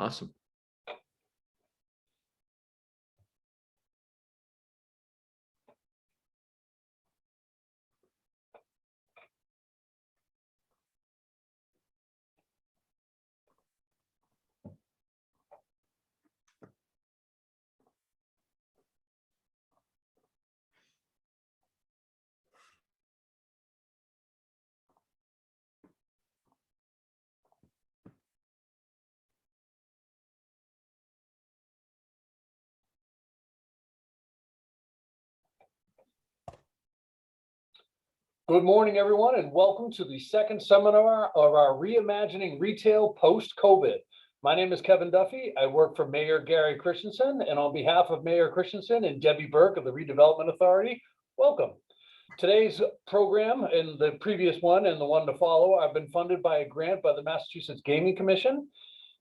Awesome. Good morning, everyone, and welcome to the second seminar of our Reimagining Retail Post-COVID. My name is Kevin Duffy. I work for Mayor Gary Christensen, and on behalf of Mayor Christensen and Debbie Burke of the Redevelopment Authority, welcome. Today's program and the previous one and the one to follow have been funded by a grant by the Massachusetts Gaming Commission.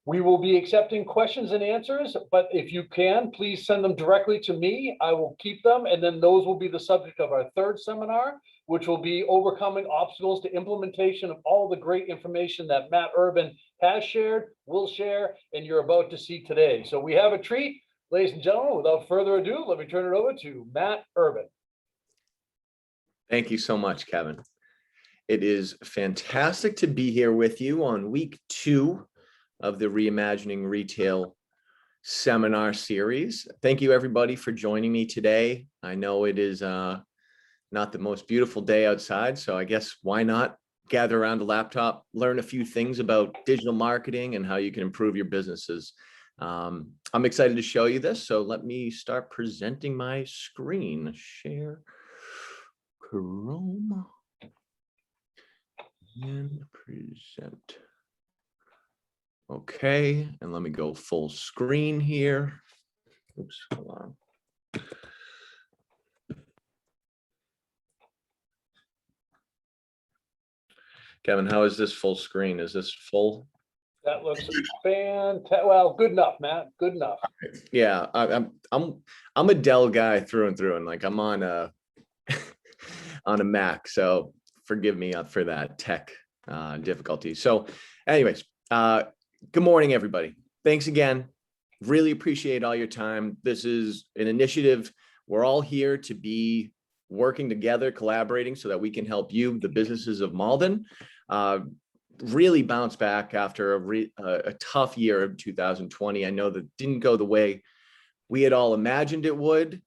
We will be accepting questions and answers, but if you can, please send them directly to me. I will keep them, and then those will be the subject of our third seminar, which will be overcoming obstacles to implementation of all the great information that Matt Urban has shared, will share, and you're about to see today. So we have a treat. Ladies and gentlemen, without further ado, let me turn it over to Matt Urban. Thank you so much, Kevin. It is fantastic to be here with you on week 2 of the Reimagining Retail seminar series. Thank you, everybody, for joining me today. I know it is not the most beautiful day outside, so I guess why not gather around a laptop, learn a few things about digital marketing and how you can improve your businesses. I'm excited to show you this, so let me start presenting my screen. Share Chrome and present. Okay, and let me go full screen here. Oops, hold on. Kevin, how is this full screen? Is this full? That looks fantastic. Well, good enough, Matt. Good enough. Yeah, I'm a Dell guy through and through, and like I'm on a on a Mac, so forgive me for that tech difficulty. So, anyways, good morning, everybody. Thanks again. Really appreciate all your time. This is an initiative. We're all here to be working together, collaborating so that we can help you, the businesses of Malden, really bounce back after a tough year of 2020. I know that didn't go the way we had all imagined it would.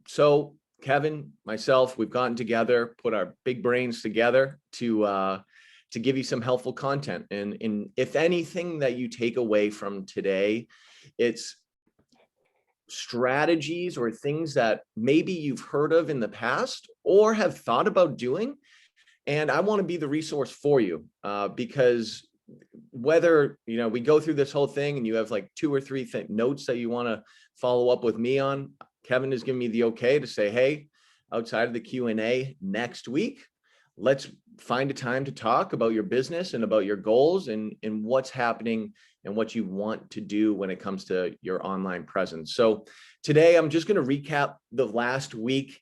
So Kevin, myself, we've gotten together, put our big brains together to give you some helpful content. And if anything that you take away from today, it's strategies or things that maybe you've heard of in the past or have thought about doing. And I want to be the resource for you because whether, we go through this whole thing and you have like 2 or 3 notes that you want to follow up with me on, Kevin has given me the okay to say, hey, outside of the Q&A next week, let's find a time to talk about your business and about your goals and what's happening and what you want to do when it comes to your online presence. So today I'm just going to recap the last week.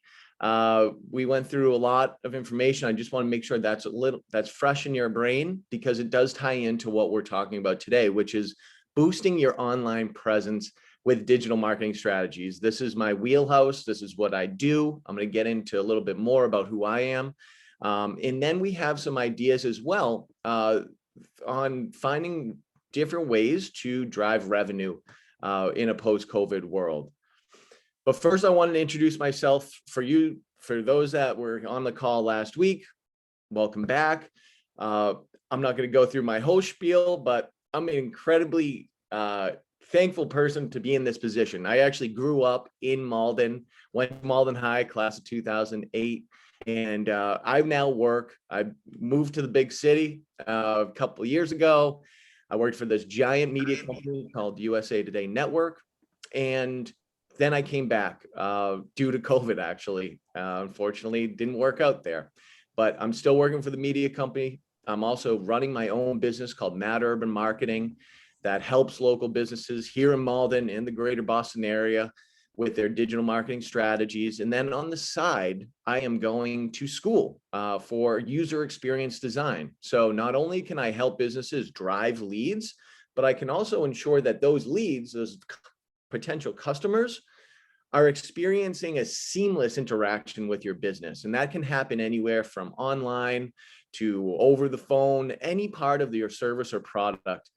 We went through a lot of information. I just want to make sure that's fresh in your brain because it does tie into what we're talking about today, which is boosting your online presence with digital marketing strategies. This is my wheelhouse. This is what I do. I'm going to get into a little bit more about who I am. And then we have some ideas as well on finding different ways to drive revenue in a post-COVID world. But first, I wanted to introduce myself for those that were on the call last week. Welcome back. I'm not going to go through my whole spiel, but I'm an incredibly thankful person to be in this position. I actually grew up in Malden, went to Malden High, class of 2008. And I moved to the big city a couple of years ago. I worked for this giant media company called USA Today Network. And then I came back due to COVID, actually. Unfortunately, it didn't work out there. But I'm still working for the media company. I'm also running my own business called Matt Urban Marketing that helps local businesses here in Malden and the greater Boston area with their digital marketing strategies. And then on the side, I am going to school for user experience design. So not only can I help businesses drive leads, but I can also ensure that those leads, those potential customers, are experiencing a seamless interaction with your business. And that can happen anywhere from online to over the phone, any part of your service or product.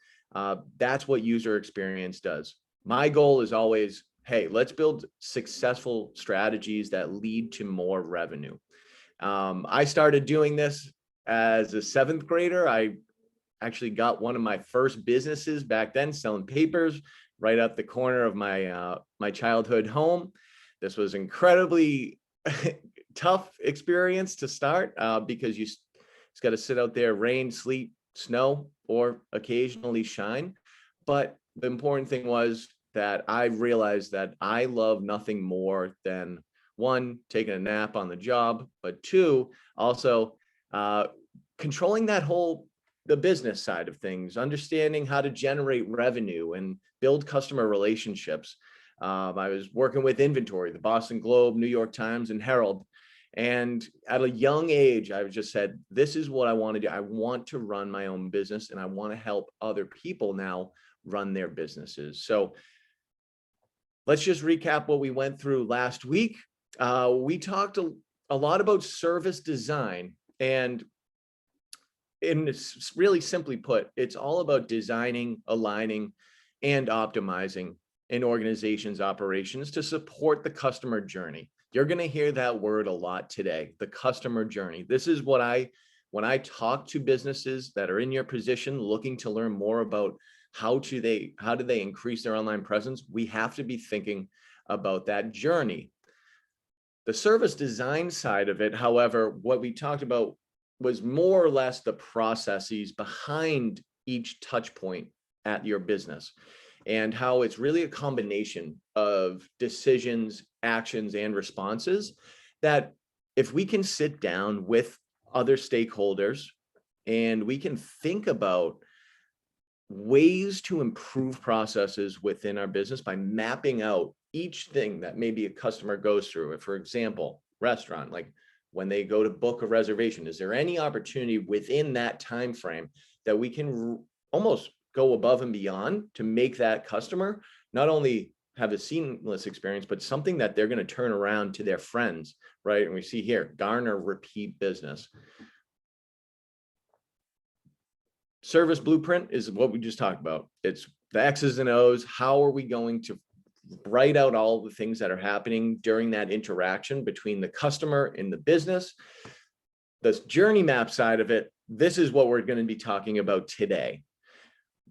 That's what user experience does. My goal is always, hey, let's build successful strategies that lead to more revenue. I started doing this as a 7th grader. I actually got one of my first businesses back then, selling papers right up the corner of my childhood home. This was incredibly tough experience to start because you just got to sit out there, rain, sleet, snow, or occasionally shine. But the important thing was that I realized that I love nothing more than, one, taking a nap on the job, but two, also controlling the business side of things, understanding how to generate revenue and build customer relationships. I was working with inventory, the Boston Globe, New York Times, and Herald. And at a young age, I just said, this is what I want to do. I want to run my own business, and I want to help other people now run their businesses. So let's just recap what we went through last week. We talked a lot about service design, and really simply put, it's all about designing, aligning, and optimizing an organization's operations to support the customer journey. You're going to hear that word a lot today, the customer journey. This is what when I talk to businesses that are in your position looking to learn more about how do they increase their online presence, we have to be thinking about that journey. The service design side of it, however, what we talked about was more or less the processes behind each touch point at your business, and how it's really a combination of decisions, actions, and responses that if we can sit down with other stakeholders and we can think about ways to improve processes within our business by mapping out each thing that maybe a customer goes through. For example, restaurant, like when they go to book a reservation, is there any opportunity within that time frame that we can almost go above and beyond to make that customer not only have a seamless experience, but something that they're going to turn around to their friends, right? And we see here, garner repeat business. Service blueprint is what we just talked about. It's the X's and O's. How are we going to write out all the things that are happening during that interaction between the customer and the business? This journey map side of it, this is what we're going to be talking about today.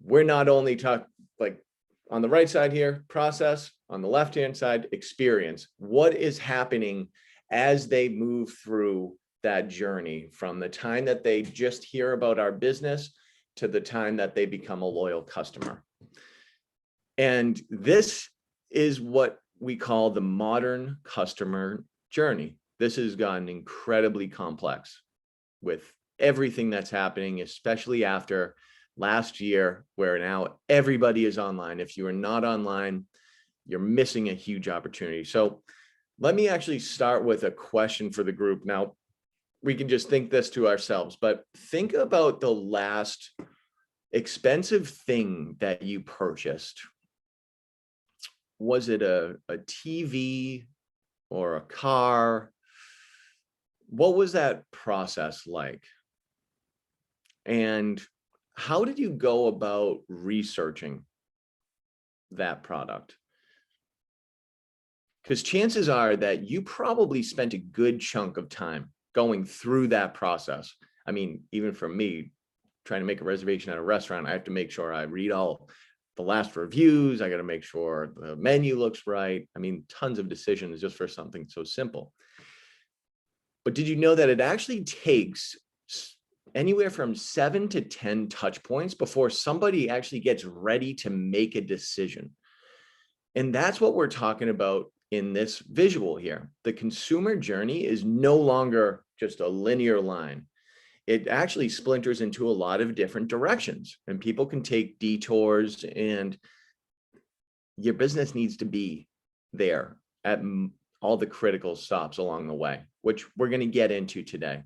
We're not only talking, like on the right side here, process, on the left-hand side, experience. What is happening as they move through that journey from the time that they just hear about our business to the time that they become a loyal customer. And this is what we call the modern customer journey. This has gotten incredibly complex with everything that's happening, especially after last year, where now everybody is online. If you are not online, you're missing a huge opportunity. So let me actually start with a question for the group. Now, we can just think this to ourselves, but think about the last expensive thing that you purchased. Was it a TV or a car? What was that process like? And how did you go about researching that product? Because chances are that you probably spent a good chunk of time going through that process. I mean, even for me, trying to make a reservation at a restaurant, I have to make sure I read all the last reviews. I got to make sure the menu looks right. I mean, tons of decisions just for something so simple. But did you know that it actually takes anywhere from 7 to 10 touch points before somebody actually gets ready to make a decision? And that's what we're talking about in this visual here. The consumer journey is no longer just a linear line. It actually splinters into a lot of different directions, and people can take detours, and your business needs to be there at all the critical stops along the way, which we're going to get into today.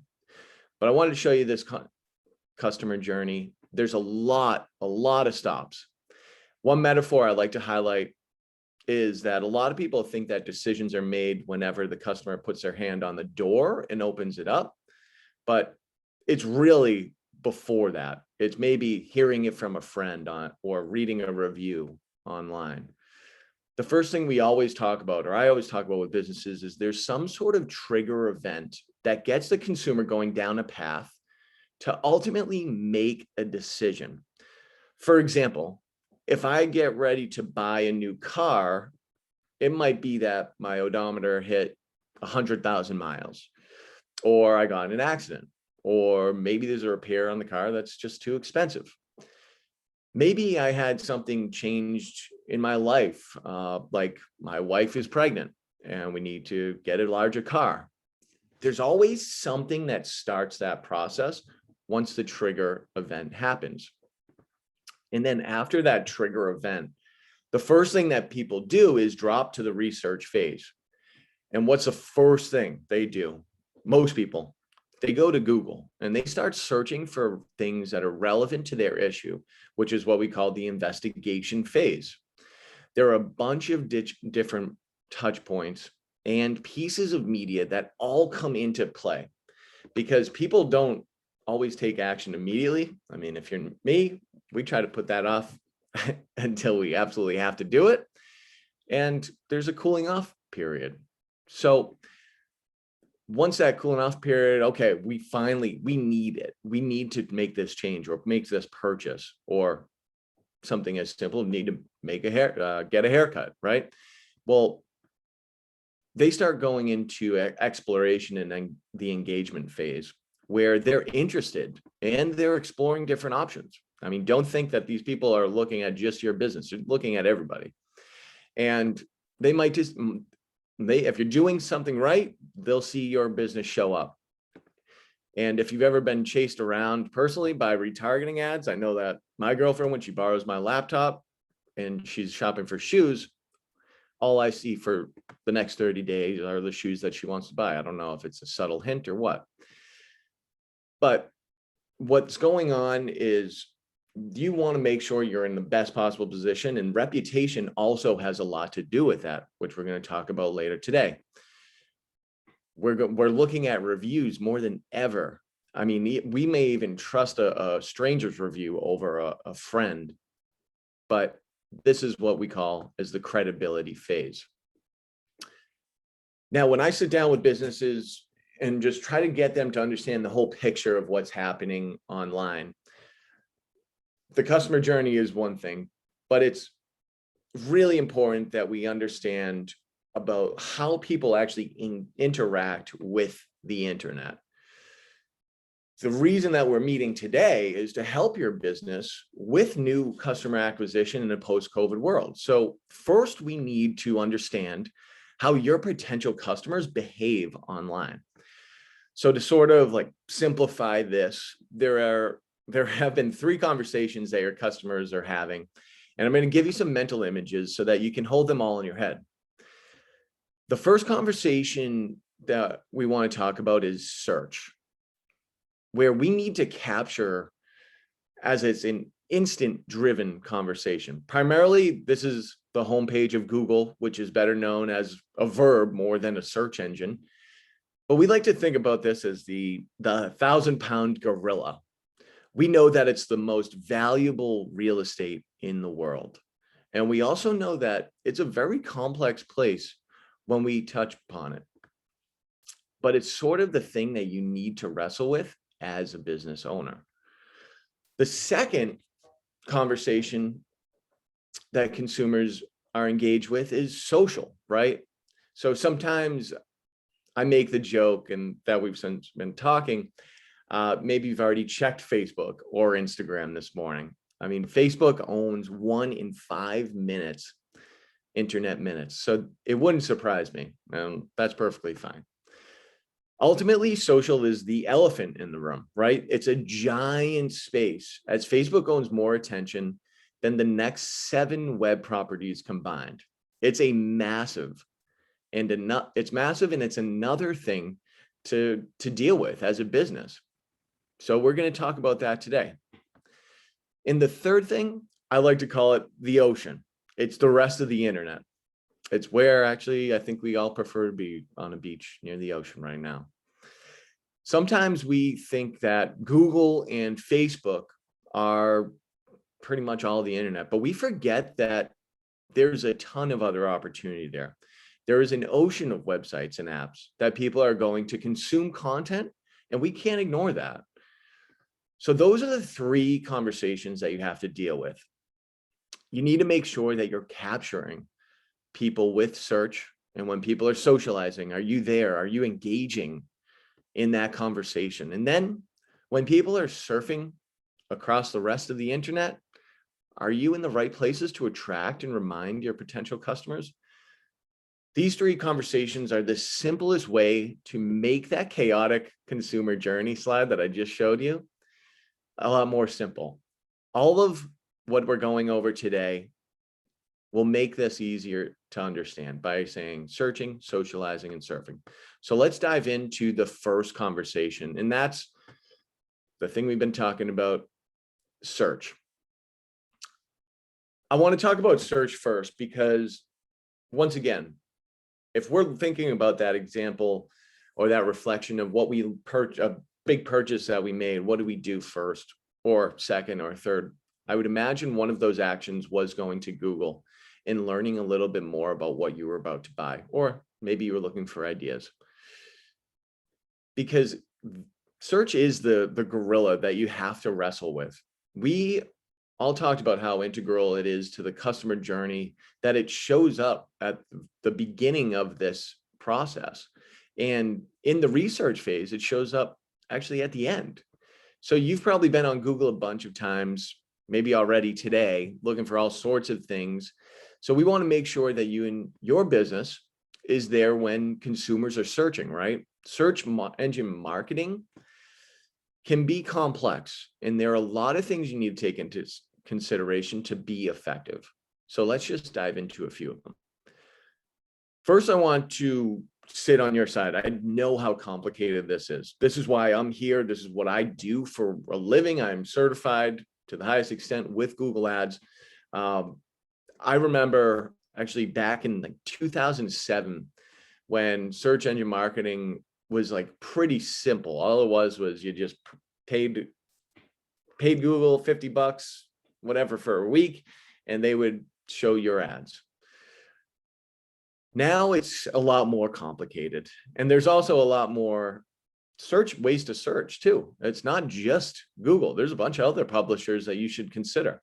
But I wanted to show you this customer journey. there's a lot of stops. One metaphor I like to highlight is that a lot of people think that decisions are made whenever the customer puts their hand on the door and opens it up, but it's really before that. It's maybe hearing it from a friend or reading a review online. The first thing we always talk about, or I always talk about with businesses, is there's some sort of trigger event that gets the consumer going down a path to ultimately make a decision. For example, if I get ready to buy a new car, it might be that my odometer hit 100,000 miles, or I got in an accident, or maybe there's a repair on the car that's just too expensive. Maybe I had something changed in my life, like my wife is pregnant and we need to get a larger car. There's always something that starts that process once the trigger event happens. And then after that trigger event, the first thing that people do is drop to the research phase. And what's the first thing they do? Most people, they go to Google and they start searching for things that are relevant to their issue, which is what we call the investigation phase. There are a bunch of different touch points and pieces of media that all come into play because people don't always take action immediately. I mean, if you're me, we try to put that off until we absolutely have to do it. And there's a cooling off period. So once that cooling off period, okay, we need it. We need to make this change or make this purchase, or something as simple, need to make get a haircut, right? Well, they start going into exploration and then the engagement phase where they're interested and they're exploring different options. I mean, don't think that these people are looking at just your business. They're looking at everybody. And they might just, if you're doing something right, they'll see your business show up. And if you've ever been chased around personally by retargeting ads, I know that my girlfriend, when she borrows my laptop and she's shopping for shoes, all I see for the next 30 days are the shoes that she wants to buy. I don't know if it's a subtle hint or what. But what's going on is you want to make sure you're in the best possible position, and reputation also has a lot to do with that, which we're going to talk about later today. We're looking at reviews more than ever. I mean, we may even trust a stranger's review over a friend, but this is what we call as the credibility phase. Now, when I sit down with businesses and just try to get them to understand the whole picture of what's happening online, the customer journey is one thing, but it's really important that we understand about how people actually interact with the internet. The reason that we're meeting today is to help your business with new customer acquisition in a post-COVID world. So first, we need to understand how your potential customers behave online. So to sort of like simplify this, there have been 3 conversations that your customers are having, and I'm going to give you some mental images so that you can hold them all in your head. The first conversation that we want to talk about is search, where we need to capture, as it's an instant driven conversation. Primarily, this is the homepage of Google, which is better known as a verb more than a search engine. But we like to think about this as the 1,000-pound gorilla. We know that it's the most valuable real estate in the world. And we also know that it's a very complex place when we touch upon it. But it's sort of the thing that you need to wrestle with as a business owner. The second conversation that consumers are engaged with is social, right? So sometimes I make the joke, and that we've since been talking, maybe you've already checked Facebook or Instagram this morning. I mean, Facebook owns 1 in 5 minutes, internet minutes. So it wouldn't surprise me, and that's perfectly fine. Ultimately, social is the elephant in the room, right? It's a giant space, as Facebook owns more attention than the next 7 web properties combined. It's a massive, and it's another thing to deal with as a business. So we're going to talk about that today. And the third thing, I like to call it the ocean. It's the rest of the internet. It's where actually I think we all prefer to be, on a beach near the ocean right now. Sometimes we think that Google and Facebook are pretty much all the internet, but we forget that there's a ton of other opportunity there. There is an ocean of websites and apps that people are going to consume content, and we can't ignore that. So those are the three conversations that you have to deal with. You need to make sure that you're capturing people with search, and when people are socializing, are you there? Are you engaging in that conversation? And then when people are surfing across the rest of the internet, are you in the right places to attract and remind your potential customers? These three conversations are the simplest way to make that chaotic consumer journey slide that I just showed you a lot more simple. All of what we're going over today will make this easier to understand by saying searching, socializing, and surfing. So let's dive into the first conversation, and that's the thing we've been talking about, search. I want to talk about search first because, once again, if we're thinking about that example or that reflection of what we a big purchase that we made, what do we do first or second or third? I would imagine one of those actions was going to Google and learning a little bit more about what you were about to buy, or maybe you were looking for ideas. Because search is the gorilla that you have to wrestle with. We all talked about how integral it is to the customer journey, that it shows up at the beginning of this process. And in the research phase, it shows up actually at the end. So you've probably been on Google a bunch of times, maybe already today, looking for all sorts of things. So we want to make sure that you and your business is there when consumers are searching, right? Search engine marketing can be complex, and there are a lot of things you need to take into consideration to be effective. So let's just dive into a few of them. First, I want to sit on your side. I know how complicated this is. This is why I'm here. This is what I do for a living. I'm certified to the highest extent with Google Ads. I remember actually back in like 2007 when search engine marketing was like pretty simple. All it was you just paid Google $50, whatever, for a week, and they would show your ads. Now it's a lot more complicated, and there's also a lot more ways to search too. It's not just Google. There's a bunch of other publishers that you should consider.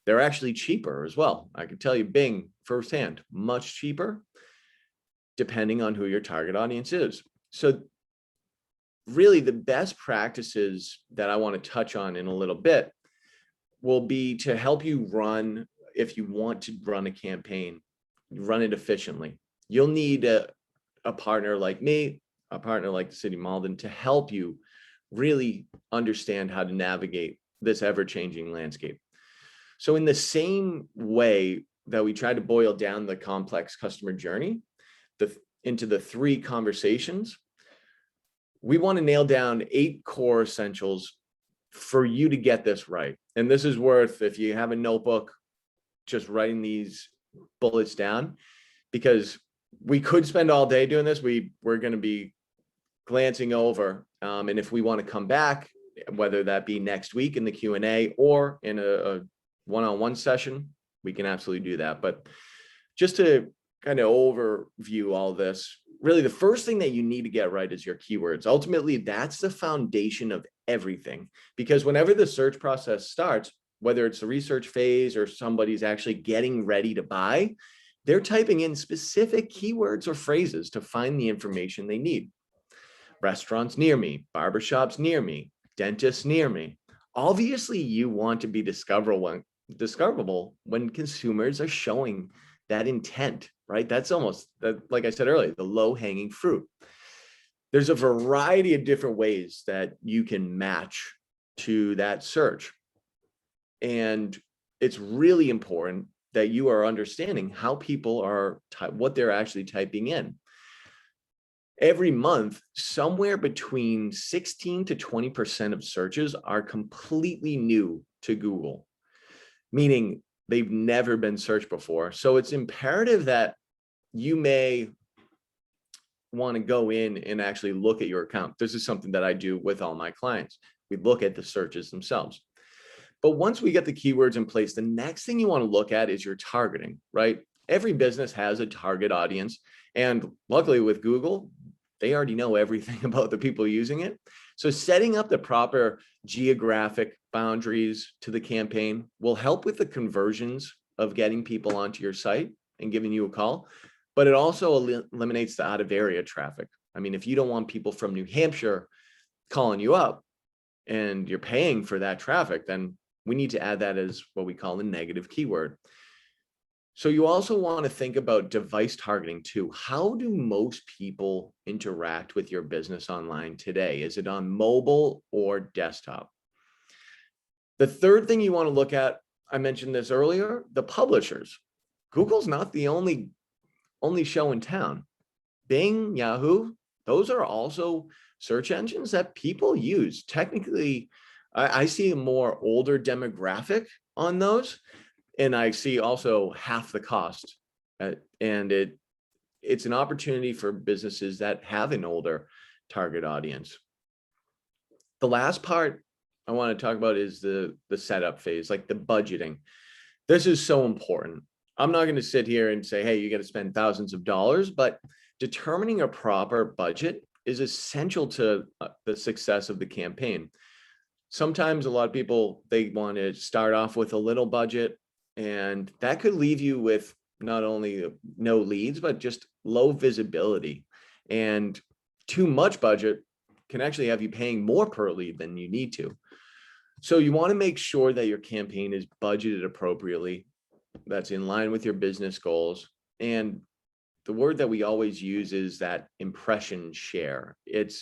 They're actually cheaper as well. I can tell you Bing firsthand, much cheaper, depending on who your target audience is. So really the best practices that I want to touch on in a little bit will be to help you run, if you want to run a campaign, run it efficiently. You'll need a partner like me, a partner like the City of Malden, to help you really understand how to navigate this ever-changing landscape. So in the same way that we try to boil down the complex customer journey into the three conversations, we want to nail down 8 core essentials for you to get this right. And this is worth, if you have a notebook, just writing these bullets down, because we could spend all day doing this. We're going to be glancing over. And if we want to come back, whether that be next week in the Q&A or in a one-on-one session, we can absolutely do that. But just to kind of overview all this, really the first thing that you need to get right is your keywords. Ultimately, that's the foundation of everything, because whenever the search process starts, whether it's the research phase or somebody's actually getting ready to buy, they're typing in specific keywords or phrases to find the information they need. Restaurants near me, barbershops near me, dentists near me. Obviously, you want to be discoverable when consumers are showing that intent, right? That's almost, like I said earlier, the low-hanging fruit. There's a variety of different ways that you can match to that search. And it's really important that you are understanding how people are, what they're actually typing in. Every month, somewhere between 16 to 20% of searches are completely new to Google, meaning they've never been searched before. So it's imperative that you may want to go in and actually look at your account. This is something that I do with all my clients. We look at the searches themselves. But once we get the keywords in place, the next thing you want to look at is your targeting, right? Every business has a target audience. And luckily with Google, they already know everything about the people using it. So setting up the proper geographic boundaries to the campaign will help with the conversions of getting people onto your site and giving you a call. But it also eliminates the out of area traffic. I mean, if you don't want people from New Hampshire calling you up and you're paying for that traffic, then we need to add that as what we call a negative keyword. So you also want to think about device targeting too. How do most people interact with your business online today? Is it on mobile or desktop? The third thing you want to look at, I mentioned this earlier, the publishers. Google's not the only show in town. Bing, Yahoo, those are also search engines that people use. Technically, I see a more older demographic on those, and I see also half the cost. And it's an opportunity for businesses that have an older target audience. The last part I want to talk about is the setup phase, like the budgeting. This is so important. I'm not going to sit here and say, hey, you got to spend thousands of dollars, but determining a proper budget is essential to the success of the campaign. Sometimes a lot of people, they want to start off with a little budget, and that could leave you with not only no leads, but just low visibility. And too much budget can actually have you paying more per lead than you need to. So you want to make sure that your campaign is budgeted appropriately, that's in line with your business goals. And the word that we always use is that impression share. It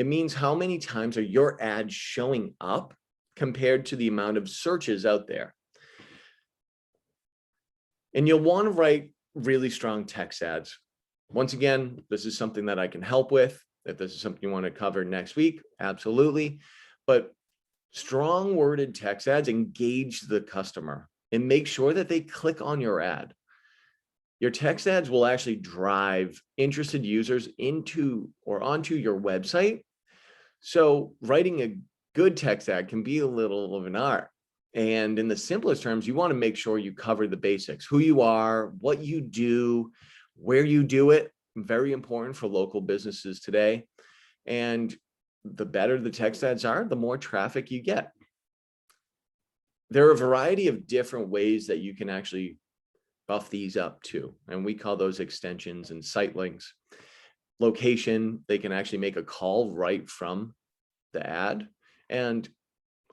means how many times are your ads showing up compared to the amount of searches out there. And you'll want to write really strong text ads. Once again, this is something that I can help with. If this is something you want to cover next week, absolutely. But strong worded text ads engage the customer and make sure that they click on your ad. Your text ads will actually drive interested users into or onto your website. So writing a good text ad can be a little of an art. And in the simplest terms, you want to make sure you cover the basics, who you are, what you do, where you do it. Very important for local businesses today. And the better the text ads are, the more traffic you get. There are a variety of different ways that you can actually buff these up too. And we call those extensions and site links. Location, they can actually make a call right from the ad. And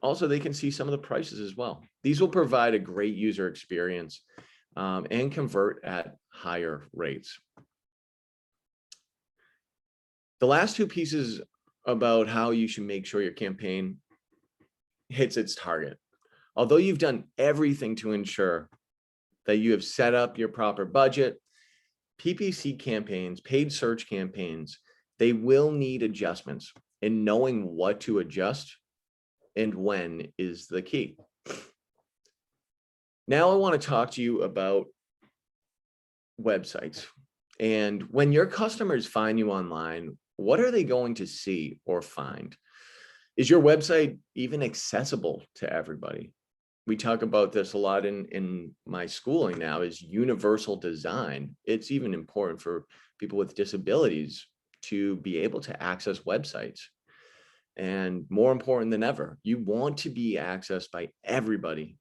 also they can see some of the prices as well. These will provide a great user experience and convert at higher rates. The last two pieces about how you should make sure your campaign hits its target. Although you've done everything to ensure that you have set up your proper budget, PPC campaigns, paid search campaigns, they will need adjustments, and knowing what to adjust and when is the key. Now I want to talk to you about websites. And when your customers find you online, what are they going to see or find? Is your website even accessible to everybody? We talk about this a lot in my schooling now, is universal design. It's even important for people with disabilities to be able to access websites. And more important than ever, you want to be accessed by everybody.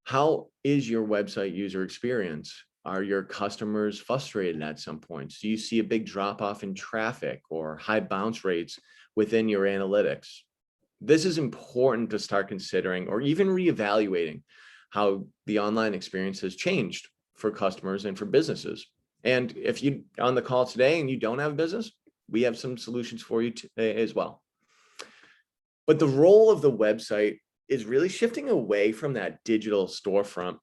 How is your website user experience? Are your customers frustrated at some points? Do you see a big drop off in traffic or high bounce rates within your analytics? This is important to start considering or even reevaluating how the online experience has changed for customers and for businesses. And if you're on the call today and you don't have a business, we have some solutions for you today as well. But the role of the website is really shifting away from that digital storefront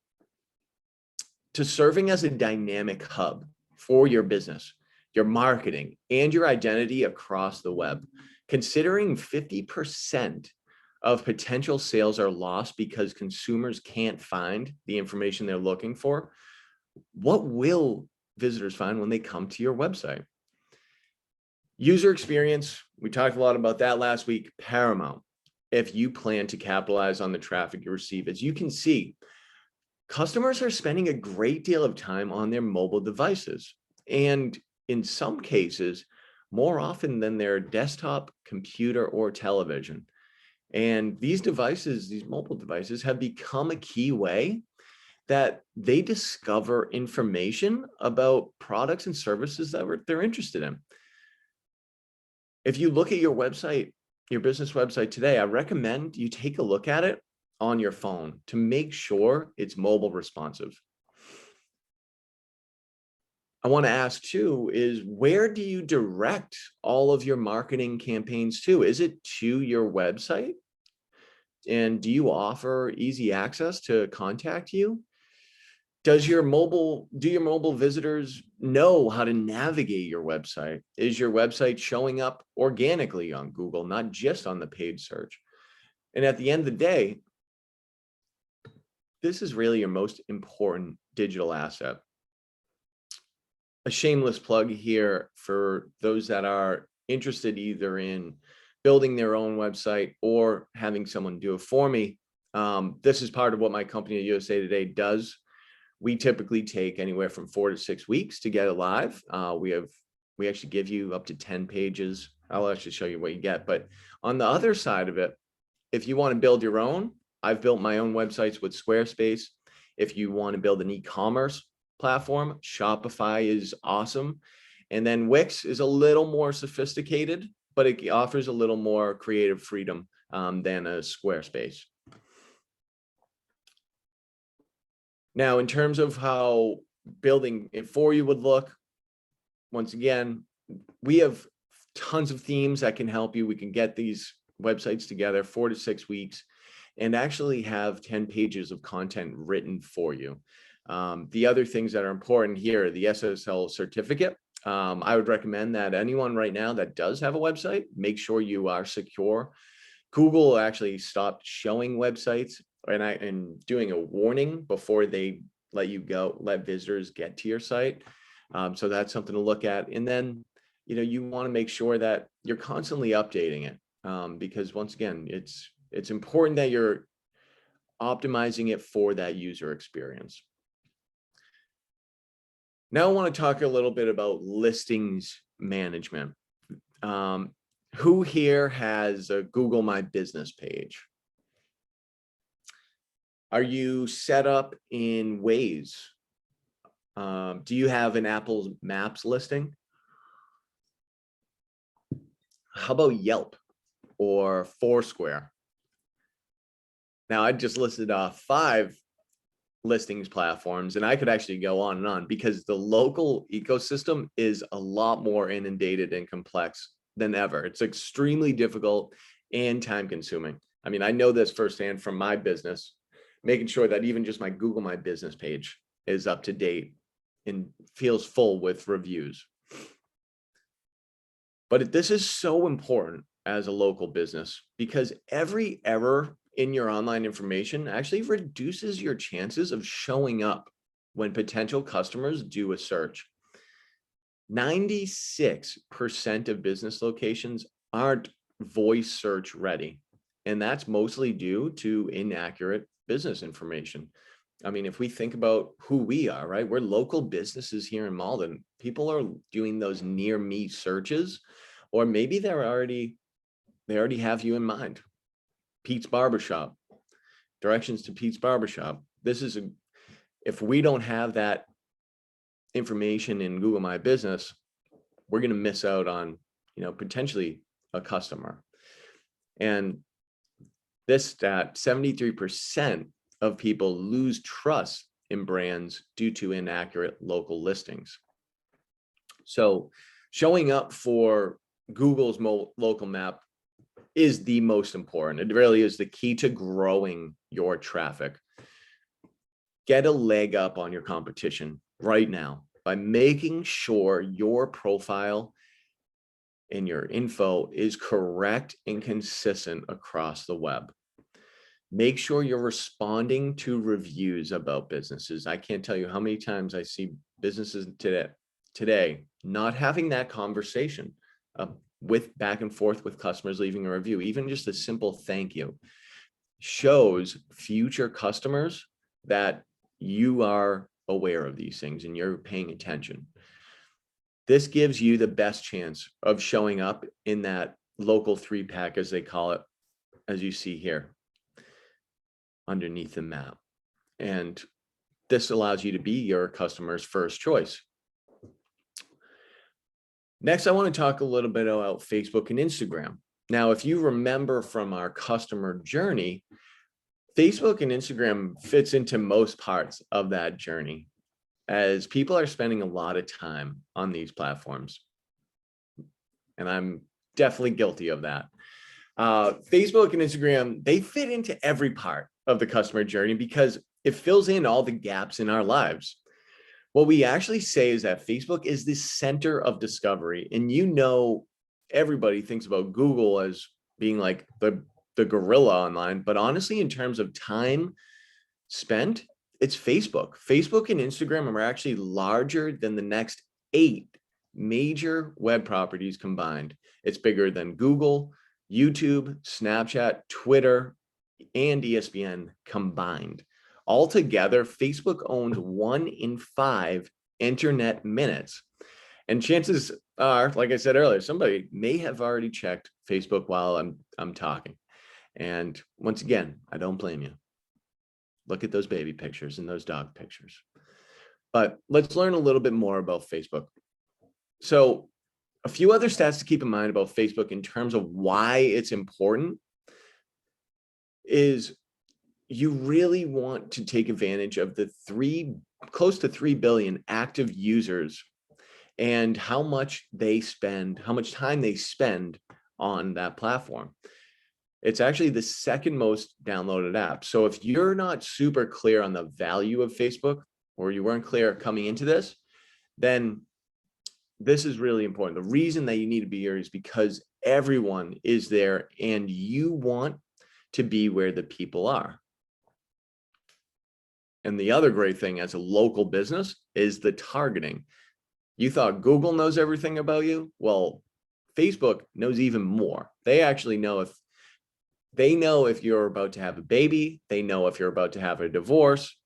to serving as a dynamic hub for your business, your marketing, and your identity across the web. Considering 50% of potential sales are lost because consumers can't find the information they're looking for, what will visitors find when they come to your website? User experience, we talked a lot about that last week, paramount. If you plan to capitalize on the traffic you receive, as you can see, customers are spending a great deal of time on their mobile devices. And in some cases, more often than their desktop, computer, or television. And these devices, these mobile devices, have become a key way that they discover information about products and services that they're interested in. If you look at your website, your business website today, I recommend you take a look at it on your phone to make sure it's mobile responsive. I want to ask too, is where do you direct all of your marketing campaigns to? Is it to your website? And do you offer easy access to contact you? Do your mobile visitors know how to navigate your website? Is your website showing up organically on Google, not just on the paid search? And at the end of the day, this is really your most important digital asset. A shameless plug here for those that are interested either in building their own website or having someone do it for me. This is part of what my company at USA Today does. We typically take anywhere from 4 to 6 weeks to get it live. We actually give you up to 10 pages. I'll actually show you what you get. But on the other side of it, if you want to build your own, I've built my own websites with Squarespace. If you want to build an e-commerce platform, Shopify is awesome. And then Wix is a little more sophisticated, but it offers a little more creative freedom than a Squarespace. Now, in terms of how building it for you would look, once again, we have tons of themes that can help you. We can get these websites together 4 to 6 weeks and actually have 10 pages of content written for you. The other things that are important here, the SSL certificate. I would recommend that anyone right now that does have a website, make sure you are secure. Google actually stopped showing websites and doing a warning before they let visitors get to your site. So that's something to look at. And then, you want to make sure that you're constantly updating it because once again, it's important that you're optimizing it for that user experience. Now I want to talk a little bit about listings management. Who here has a Google My Business page? Are you set up in Waze? Do you have an Apple Maps listing? How about Yelp or Foursquare? Now I just listed off 5 listings platforms, and I could actually go on and on because the local ecosystem is a lot more inundated and complex than ever. It's extremely difficult and time consuming. I mean, I know this firsthand from my business, making sure that even just my Google My Business page is up to date and feels full with reviews. But this is so important as a local business because every error in your online information actually reduces your chances of showing up when potential customers do a search. 96% of business locations aren't voice search ready, and that's mostly due to inaccurate business information. I mean, if we think about who we are, right? We're local businesses here in Malden. People are doing those near me searches, or maybe they already have you in mind. Pete's Barbershop, directions to Pete's Barbershop. If we don't have that information in Google My Business, we're going to miss out on, potentially a customer. And this stat, 73% of people lose trust in brands due to inaccurate local listings. So showing up for Google's local map is the most important. It really is the key to growing your traffic. Get a leg up on your competition right now by making sure your profile and your info is correct and consistent across the web. Make sure you're responding to reviews about businesses. I can't tell you how many times I see businesses today not having that conversation with back and forth with customers leaving a review. Even just a simple thank you shows future customers that you are aware of these things and you're paying attention. This gives you the best chance of showing up in that local 3-pack, as they call it, as you see here underneath the map. And this allows you to be your customer's first choice. Next, I want to talk a little bit about Facebook and Instagram. Now, if you remember from our customer journey, Facebook and Instagram fits into most parts of that journey, as people are spending a lot of time on these platforms. And I'm definitely guilty of that. Facebook and Instagram, they fit into every part of the customer journey because it fills in all the gaps in our lives. What we actually say is that Facebook is the center of discovery. And everybody thinks about Google as being like the gorilla online, but honestly, in terms of time spent, it's Facebook. Facebook and Instagram are actually larger than the next 8 major web properties combined. It's bigger than Google, YouTube, Snapchat, Twitter, and ESPN combined. Altogether, Facebook owns 1 in 5 internet minutes. And chances are, like I said earlier, somebody may have already checked Facebook while I'm talking. And once again, I don't blame you. Look at those baby pictures and those dog pictures. But let's learn a little bit more about Facebook. So a few other stats to keep in mind about Facebook in terms of why it's important is you really want to take advantage of the close to 3 billion active users and how much time they spend on that platform. It's actually the second most downloaded app. So if you're not super clear on the value of Facebook, or you weren't clear coming into this, then this is really important. The reason that you need to be here is because everyone is there and you want to be where the people are. And the other great thing as a local business is the targeting. You thought Google knows everything about you? Well, Facebook knows even more. They actually know if you're about to have a baby, they know if you're about to have a divorce.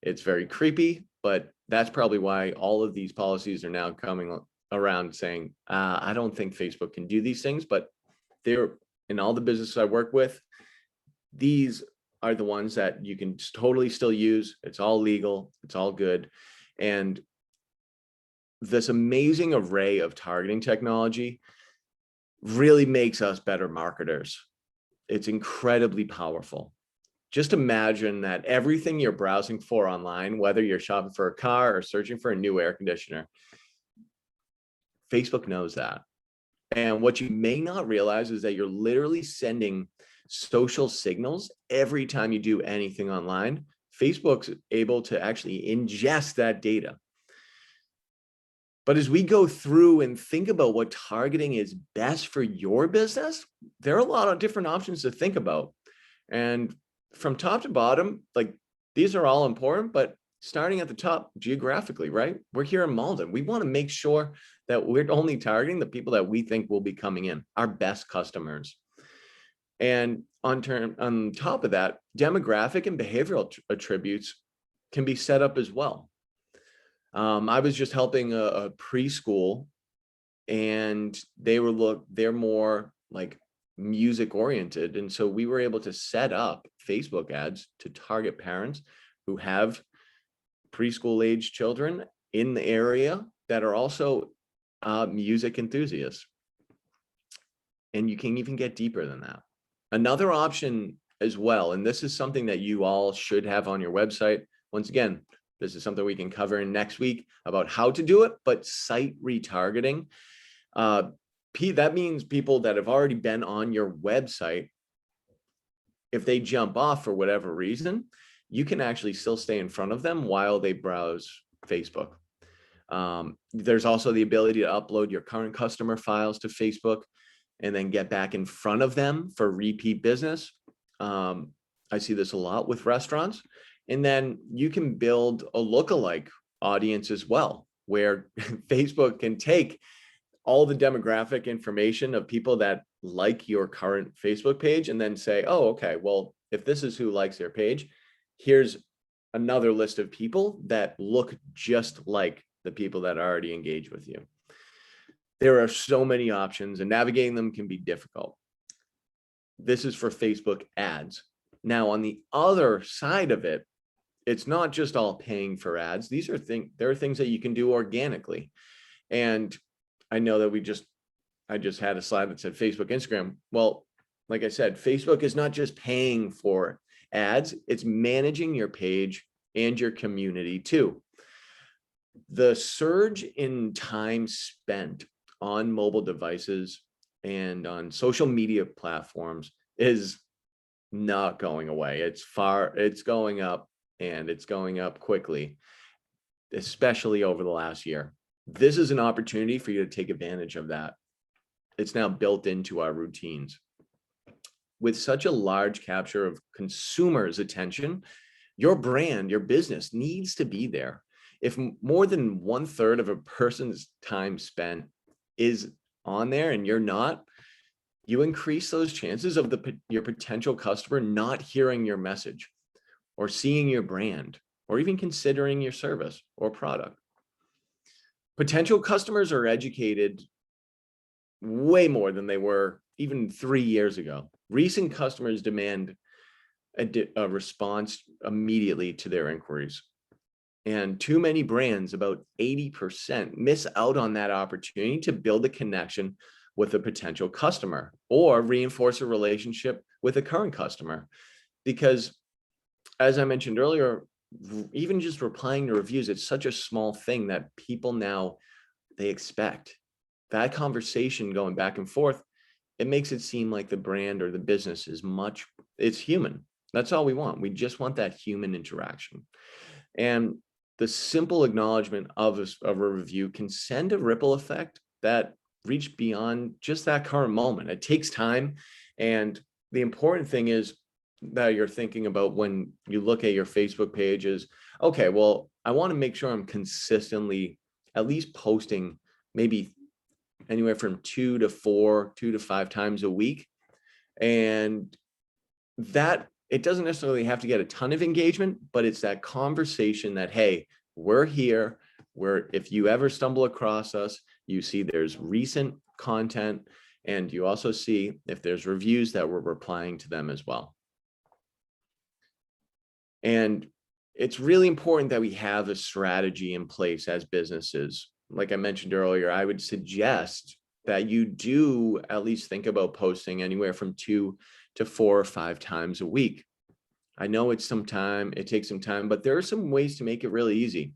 It's very creepy, but that's probably why all of these policies are now coming around saying, I don't think Facebook can do these things, but they're in all the businesses I work with, these are the ones that you can totally still use. It's all legal, it's all good. And this amazing array of targeting technology really makes us better marketers. It's incredibly powerful. Just imagine that everything you're browsing for online, whether you're shopping for a car or searching for a new air conditioner, Facebook knows that. And what you may not realize is that you're literally sending social signals every time you do anything online. Facebook's able to actually ingest that data. But as we go through and think about what targeting is best for your business, there are a lot of different options to think about. And from top to bottom, like these are all important, but starting at the top geographically, right? We're here in Malden. We want to make sure that we're only targeting the people that we think will be coming in, our best customers. And on top of that, demographic and behavioral attributes can be set up as well. I was just helping a preschool, and they're more like music oriented. And so we were able to set up Facebook ads to target parents who have preschool age children in the area that are also music enthusiasts. And you can even get deeper than that. Another option as well, and this is something that you all should have on your website. Once again, this is something we can cover in next week about how to do it, but site retargeting. That means people that have already been on your website, if they jump off for whatever reason, you can actually still stay in front of them while they browse Facebook. There's also the ability to upload your current customer files to Facebook and then get back in front of them for repeat business. I see this a lot with restaurants. And then you can build a lookalike audience as well, where Facebook can take all the demographic information of people that like your current Facebook page and then say, oh, okay, well, if this is who likes their page, here's another list of people that look just like the people that already engage with you. There are so many options and navigating them can be difficult. This is for Facebook ads. Now, on the other side of it, it's not just all paying for ads. There are things that you can do organically. And I know that I just had a slide that said Facebook, Instagram. Well, like I said, Facebook is not just paying for ads, it's managing your page and your community too. The surge in time spent on mobile devices and on social media platforms is not going away. It's going up, and it's going up quickly, especially over the last year. This is an opportunity for you to take advantage of that. It's now built into our routines. With such a large capture of consumers' attention, your brand, your business needs to be there. If more than 1/3 of a person's time spent is on there and you're not, you increase those chances of your potential customer not hearing your message or seeing your brand or even considering your service or product. Potential customers are educated way more than they were even 3 years ago. Recent customers demand a response immediately to their inquiries. And too many brands, about 80%, miss out on that opportunity to build a connection with a potential customer or reinforce a relationship with a current customer. Because as I mentioned earlier, even just replying to reviews, it's such a small thing that people now, they expect. That conversation going back and forth, it makes it seem like the brand or the business it's human. That's all we want. We just want that human interaction. And the simple acknowledgement of a review can send a ripple effect that reach beyond just that current moment. It takes time. And the important thing is that you're thinking about when you look at your Facebook page is, okay, well, I want to make sure I'm consistently at least posting maybe anywhere from 2 to 4, 2 to 5 times a week. And that it doesn't necessarily have to get a ton of engagement, but it's that conversation that, hey, we're here, if you ever stumble across us, you see there's recent content, and you also see if there's reviews that we're replying to them as well. And it's really important that we have a strategy in place as businesses. Like I mentioned earlier, I would suggest that you do at least think about posting anywhere from 2 to 4 or 5 times a week. I know it takes some time, but there are some ways to make it really easy.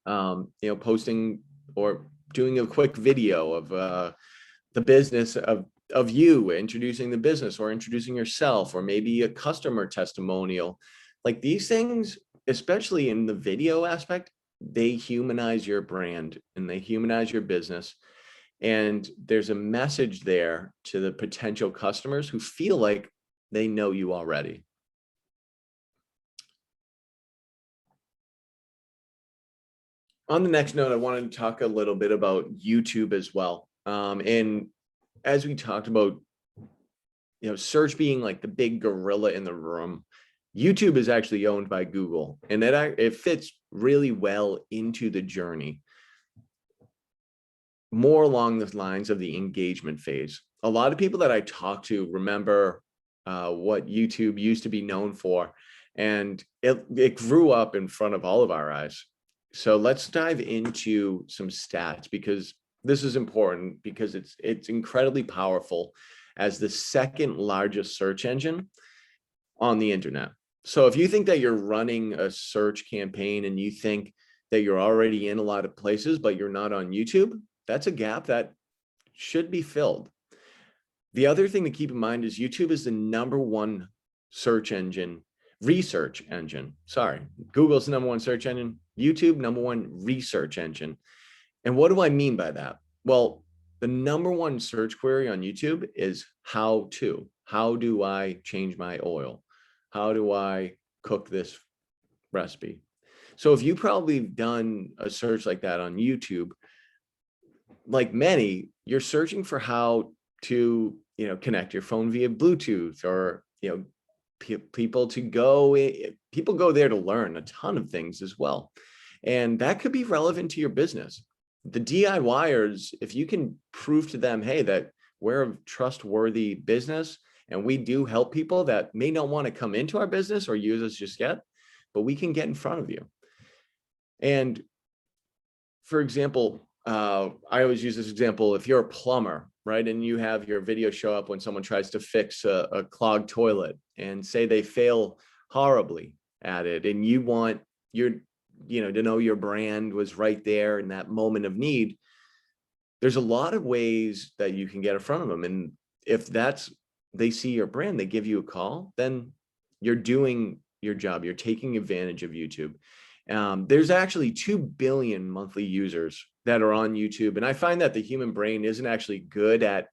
Posting or doing a quick video of the business of you introducing the business or introducing yourself, or maybe a customer testimonial. Like these things, especially in the video aspect, they humanize your brand and they humanize your business. And there's a message there to the potential customers who feel like they know you already. On the next note, I wanted to talk a little bit about YouTube as well. And as we talked about, search being like the big gorilla in the room, YouTube is actually owned by Google, and it fits really well into the journey, more along the lines of the engagement phase. A lot of people that I talk to remember what YouTube used to be known for, and it grew up in front of all of our eyes. So let's dive into some stats, because this is important, because it's incredibly powerful as the second largest search engine on the internet. So if you think that you're running a search campaign and you think that you're already in a lot of places, but you're not on YouTube, that's a gap that should be filled. The other thing to keep in mind is YouTube is the #1 research engine. Sorry, Google's the #1 search engine. YouTube, number one research engine. And what do I mean by that? Well, the number one search query on YouTube is how to. How do I change my oil? How do I cook this recipe? So if you probably done a search like that on YouTube, like many, you're searching for how to, connect your phone via Bluetooth, or, people go there to learn a ton of things as well. And that could be relevant to your business. The DIYers, if you can prove to them, hey, that we're a trustworthy business and we do help people that may not want to come into our business or use us just yet, but we can get in front of you. And for example, I always use this example. If you're a plumber, right, and you have your video show up when someone tries to fix a clogged toilet, and say they fail horribly at it, and you want to know your brand was right there in that moment of need, there's a lot of ways that you can get in front of them. And if they see your brand, they give you a call, then you're doing your job. You're taking advantage of YouTube. There's actually 2 billion monthly users that are on YouTube. And I find that the human brain isn't actually good at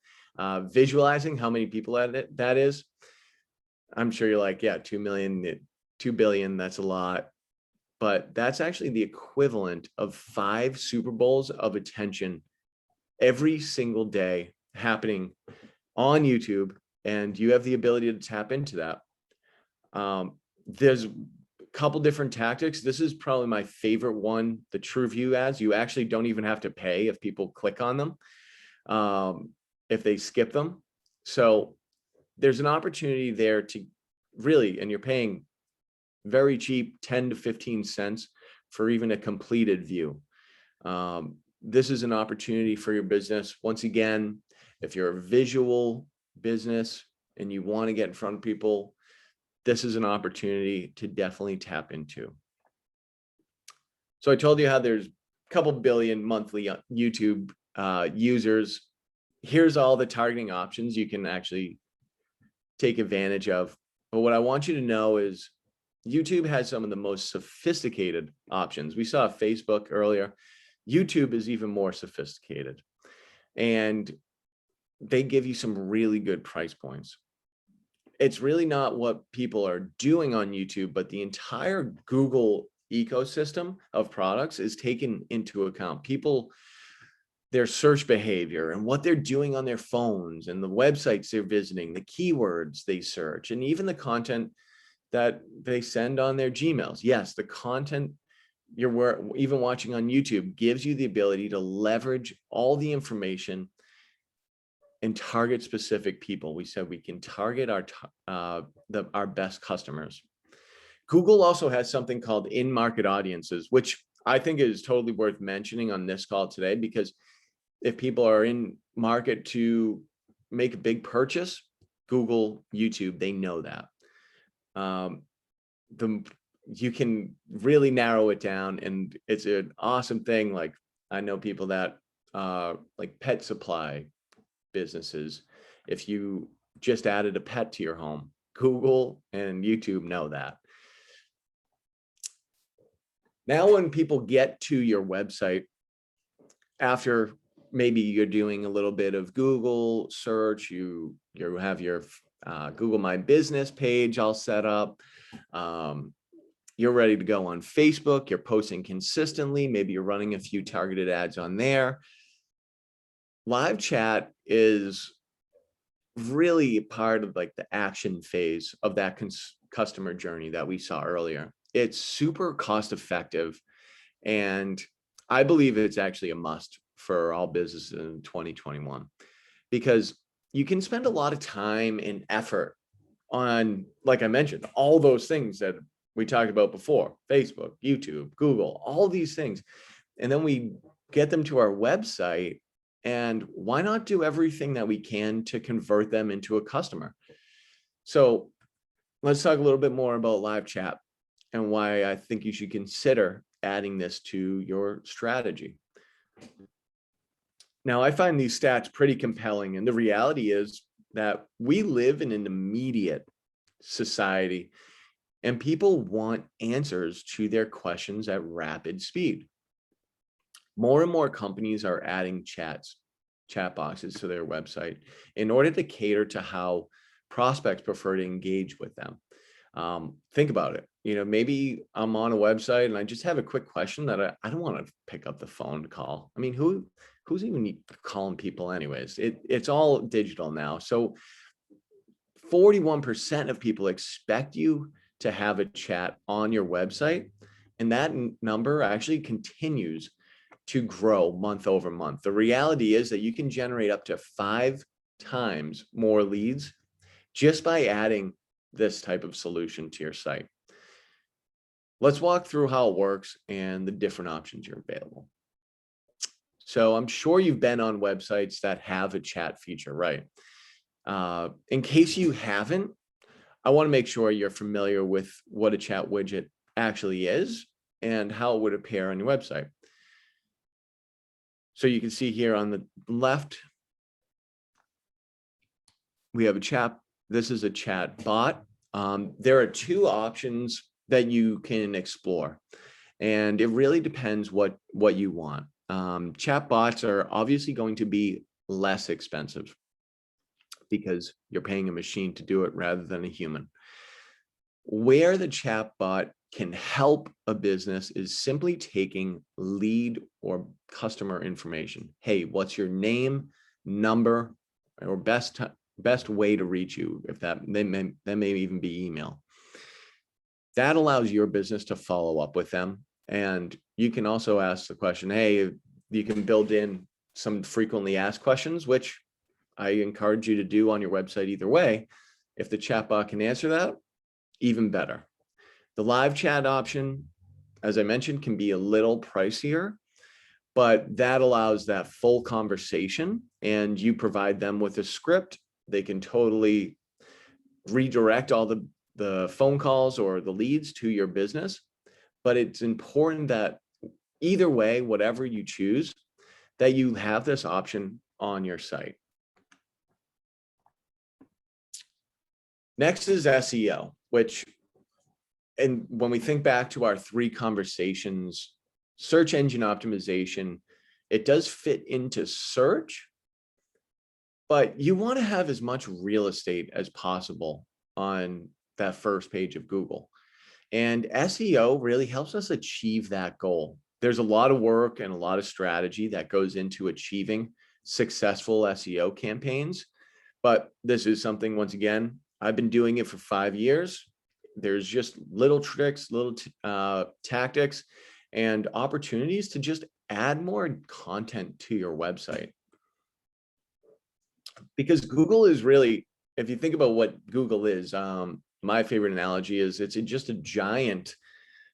visualizing how many people that is. I'm sure you're like, yeah, 2 billion, that's a lot. But that's actually the equivalent of 5 Super Bowls of attention every single day happening on YouTube. And you have the ability to tap into that. There's couple different tactics. This is probably my favorite one, the TrueView ads. You actually don't even have to pay if people click on them, if they skip them. So there's an opportunity there to really, and you're paying very cheap, 10 to 15 cents for even a completed view. This is an opportunity for your business. Once again, if you're a visual business and you want to get in front of people, this is an opportunity to definitely tap into. So I told you how there's a couple billion monthly YouTube users. Here's all the targeting options you can actually take advantage of. But what I want you to know is YouTube has some of the most sophisticated options. We saw Facebook earlier. YouTube is even more sophisticated. And they give you some really good price points. It's really not what people are doing on YouTube, but the entire Google ecosystem of products is taken into account. People, their search behavior and what they're doing on their phones and the websites they're visiting, the keywords they search, and even the content that they send on their Gmails. Yes, the content you're even watching on YouTube gives you the ability to leverage all the information and target specific people. We said we can target our best customers. Google also has something called in-market audiences, which I think is totally worth mentioning on this call today, because if people are in market to make a big purchase, Google, YouTube, they know that. You can really narrow it down, and it's an awesome thing. Like, I know people that like pet supply businesses. If you just added a pet to your home, Google and YouTube know that. Now, when people get to your website, after maybe you're doing a little bit of Google search, you have your Google My Business page all set up. You're ready to go on Facebook. You're posting consistently. Maybe you're running a few targeted ads on there. Live chat is really part of like the action phase of that customer journey that we saw earlier. It's super cost effective, and I believe it's actually a must for all businesses in 2021, because you can spend a lot of time and effort on, like I mentioned, all those things that we talked about before: Facebook, YouTube, Google, all these things. And then we get them to our website, and why not do everything that we can to convert them into a customer? So let's talk a little bit more about live chat and why I think you should consider adding this to your strategy. Now, I find these stats pretty compelling, and the reality is that we live in an immediate society. and people want answers to their questions at rapid speed. More and more companies are adding chat boxes to their website in order to cater to how prospects prefer to engage with them. Think about it. Maybe I'm on a website and I just have a quick question that I don't want to pick up the phone to call. I mean, who's even calling people anyways? It's all digital now. So 41% of people expect you to have a chat on your website, and that number actually continues to grow month over month. The reality is that you can generate up to 5 times more leads just by adding this type of solution to your site. Let's walk through how it works and the different options you're available. So I'm sure you've been on websites that have a chat feature, right? In case you haven't, I want to make sure you're familiar with what a chat widget actually is and how it would appear on your website. So you can see here on the left, we have a chat. This is a chat bot. There are 2 options that you can explore, and it really depends what you want. Chat bots are obviously going to be less expensive because you're paying a machine to do it rather than a human. Where the chat bot can help a business is simply taking lead or customer information. Hey, what's your name, number, or best way to reach you? If that may even be email. That allows your business to follow up with them. And you can also ask the question, hey, you can build in some frequently asked questions, which I encourage you to do on your website either way. If the chatbot can answer that, even better. The live chat option, as I mentioned, can be a little pricier, but that allows that full conversation, and you provide them with a script. They can totally redirect all the phone calls or the leads to your business. But it's important that either way, whatever you choose, that you have this option on your site. Next is SEO, which, and when we think back to our 3 conversations, search engine optimization, it does fit into search, but you want to have as much real estate as possible on that first page of Google. And SEO really helps us achieve that goal. There's a lot of work and a lot of strategy that goes into achieving successful SEO campaigns. But this is something, once again, I've been doing it for 5 years. There's just little tricks, little tactics, and opportunities to just add more content to your website. Because Google is really, if you think about what Google is, my favorite analogy is it's just a giant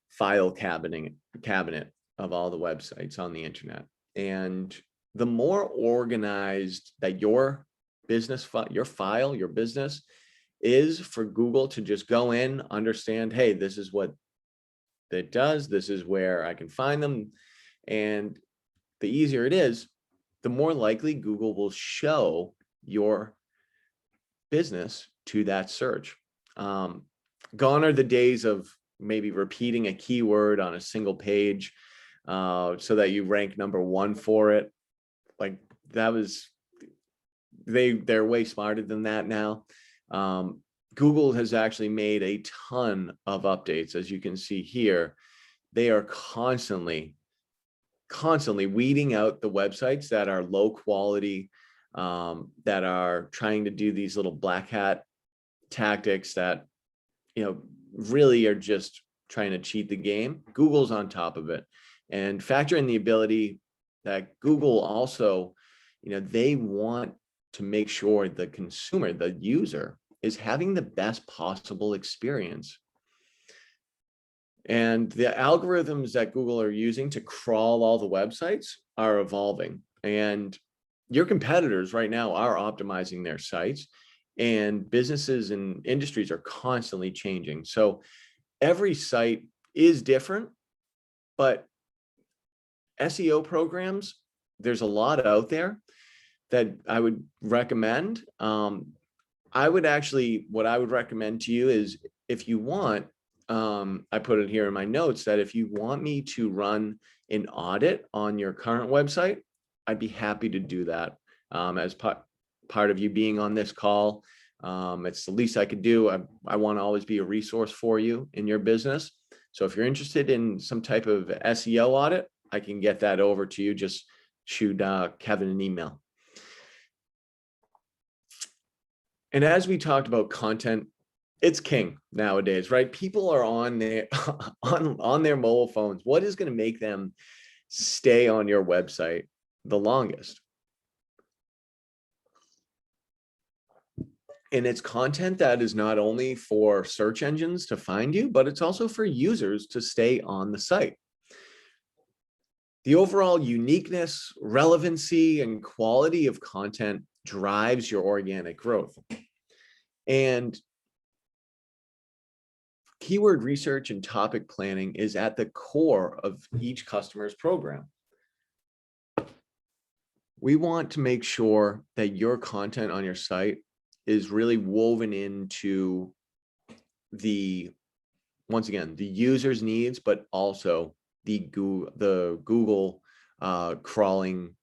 file cabinet of all the websites on the internet. And the more organized that your business, your business is, for Google to just go in, understand, hey, this is what it does, this is where I can find them. And the easier it is, the more likely Google will show your business to that search. Gone are the days of maybe repeating a keyword on a single page so that you rank number 1 for it. Like, that was, they're way smarter than that now. Google has actually made a ton of updates. As you can see here, they are constantly weeding out the websites that are low quality, that are trying to do these little black hat tactics that, really are just trying to cheat the game. Google's on top of it. And factor in the ability that Google also, they want to make sure the consumer, the user, is having the best possible experience. And the algorithms that Google are using to crawl all the websites are evolving. And your competitors right now are optimizing their sites, and businesses and industries are constantly changing. So every site is different, but SEO programs, there's a lot out there that I would recommend. What I would recommend to you is, if you want, I put it here in my notes that if you want me to run an audit on your current website, I'd be happy to do that as part of you being on this call. It's the least I could do. I want to always be a resource for you in your business. So if you're interested in some type of SEO audit, I can get that over to you. Just shoot Kevin an email. And as we talked about content, it's king nowadays, right? People are on their on their mobile phones. What is going to make them stay on your website the longest? And it's content that is not only for search engines to find you, but it's also for users to stay on the site. The overall uniqueness, relevancy, and quality of content drives your organic growth. And keyword research and topic planning is at the core of each customer's program. We want to make sure that your content on your site is really woven into once again, the user's needs, but also the Google crawling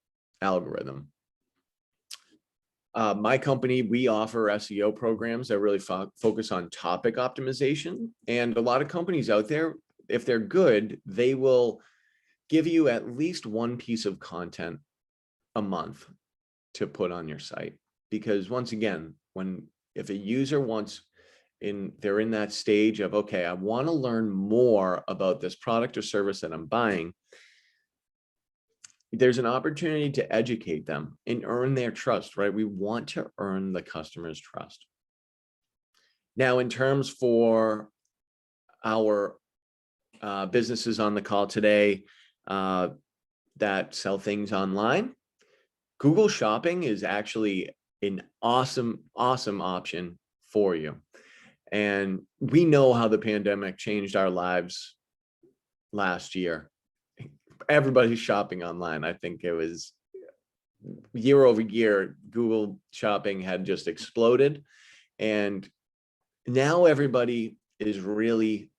algorithm. My company, we offer SEO programs that really focus on topic optimization. And a lot of companies out there, if they're good, they will give you at least one piece of content a month to put on your site. Because once again, if a user they're in that stage of, okay, I want to learn more about this product or service that I'm buying, there's an opportunity to educate them and earn their trust, right? We want to earn the customer's trust. Now, in terms for our businesses on the call today that sell things online, Google Shopping is actually an awesome option for you. And we know how the pandemic changed our lives last year. Everybody's shopping online. I think it was year over year, Google Shopping had just exploded. And now everybody is really,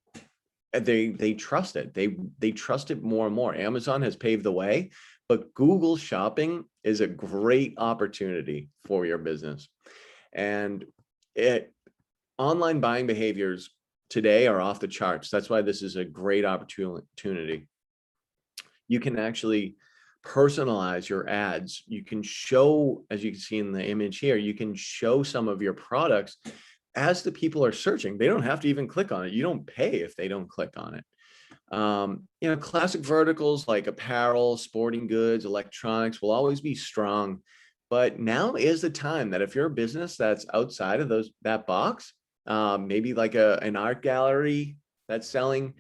they trust it. They trust it more and more. Amazon has paved the way, but Google Shopping is a great opportunity for your business. And online buying behaviors today are off the charts. That's why this is a great opportunity. You can actually personalize your ads. You can show, as you can see in the image here, you can show some of your products as the people are searching. They don't have to even click on it. You don't pay if they don't click on it. Classic verticals like apparel, sporting goods, electronics will always be strong. But now is the time that if you're a business that's outside of that box, maybe like an art gallery that's selling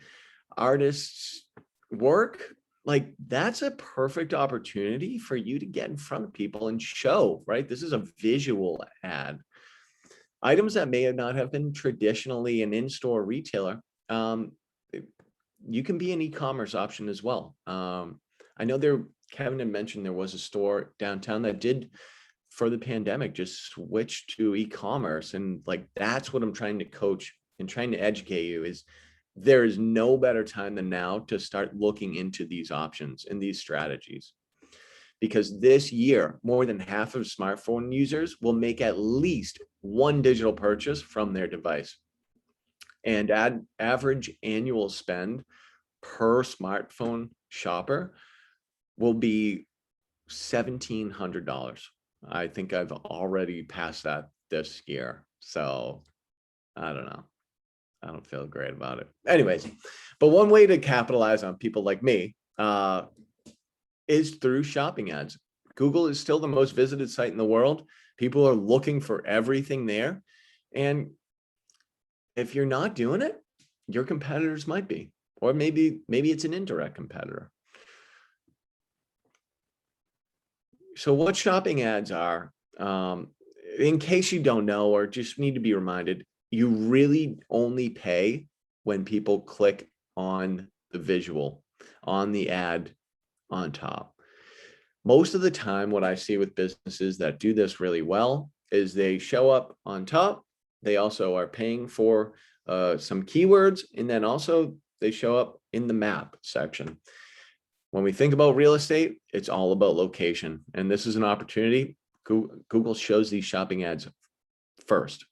artists' work, like that's a perfect opportunity for you to get in front of people and show, right? This is a visual ad. Items that may not have been traditionally an in-store retailer, you can be an e-commerce option as well. I know Kevin had mentioned there was a store downtown that did, for the pandemic, just switch to e-commerce. And like, that's what I'm trying to coach and trying to educate you is there is no better time than now to start looking into these options and these strategies. Because this year, more than half of smartphone users will make at least one digital purchase from their device. And average annual spend per smartphone shopper will be $1,700. I think I've already passed that this year. So I don't know. I don't feel great about it. Anyways, but one way to capitalize on people like me is through shopping ads. Google is still the most visited site in the world. People are looking for everything there. And if you're not doing it, your competitors might be, or maybe it's an indirect competitor. So what shopping ads are, in case you don't know or just need to be reminded, you really only pay when people click on the visual, on the ad on top. Most of the time, what I see with businesses that do this really well is they show up on top. They also are paying for some keywords, and then also they show up in the map section. When we think about real estate, it's all about location. And this is an opportunity. Google shows these shopping ads first.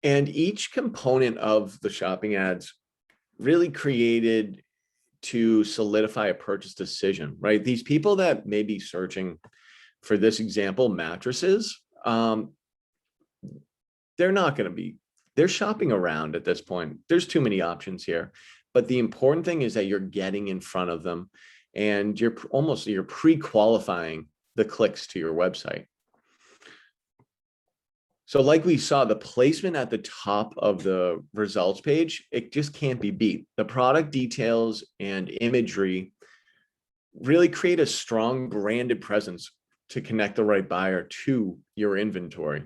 And each component of the shopping ads really created to solidify a purchase decision, right? These people that may be searching, for this example, mattresses, they're not going to be, they're shopping around at this point. There's too many options here. But the important thing is that you're getting in front of them and you're pre-qualifying the clicks to your website. So like we saw, the placement at the top of the results page, it just can't be beat. The product details and imagery really create a strong branded presence to connect the right buyer to your inventory.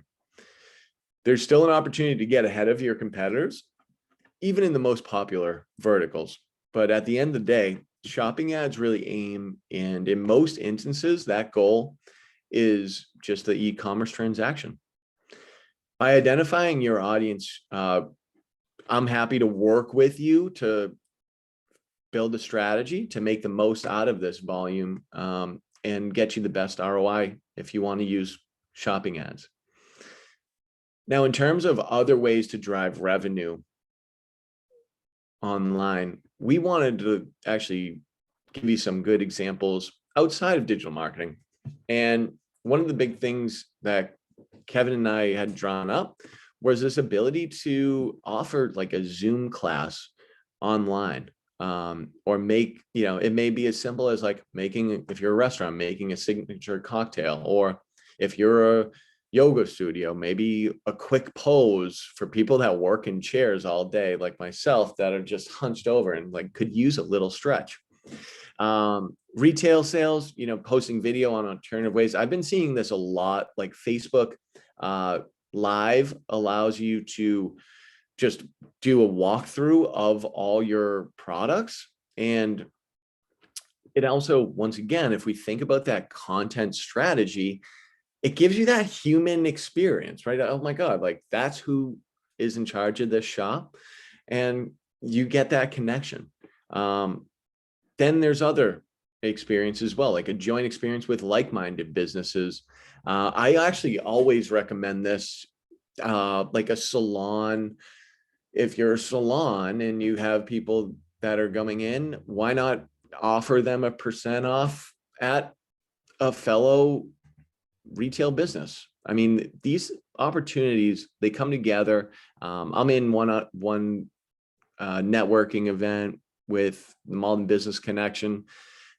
There's still an opportunity to get ahead of your competitors, even in the most popular verticals. But at the end of the day, shopping ads really aim, and in most instances, that goal is just the e-commerce transaction. By identifying your audience, I'm happy to work with you to build a strategy to make the most out of this volume and get you the best ROI if you want to use shopping ads. Now, in terms of other ways to drive revenue online, we wanted to actually give you some good examples outside of digital marketing. And one of the big things that Kevin and I had drawn up was this ability to offer like a Zoom class online, or make, it may be as simple as like making, if you're a restaurant, making a signature cocktail, or if you're a yoga studio, maybe a quick pose for people that work in chairs all day, like myself, that are just hunched over and like could use a little stretch. Retail sales, posting video on alternative ways. I've been seeing this a lot, like Facebook Live allows you to just do a walkthrough of all your products. And it also, once again, if we think about that content strategy, it gives you that human experience, right? Oh my God, like that's who is in charge of this shop. And you get that connection. Then there's other experiences as well, like a joint experience with like-minded businesses. I actually always recommend this, like a salon. If you're a salon and you have people that are coming in, why not offer them a % off at a fellow retail business? I mean, these opportunities, they come together. I'm in one networking event with the Malden Business Connection.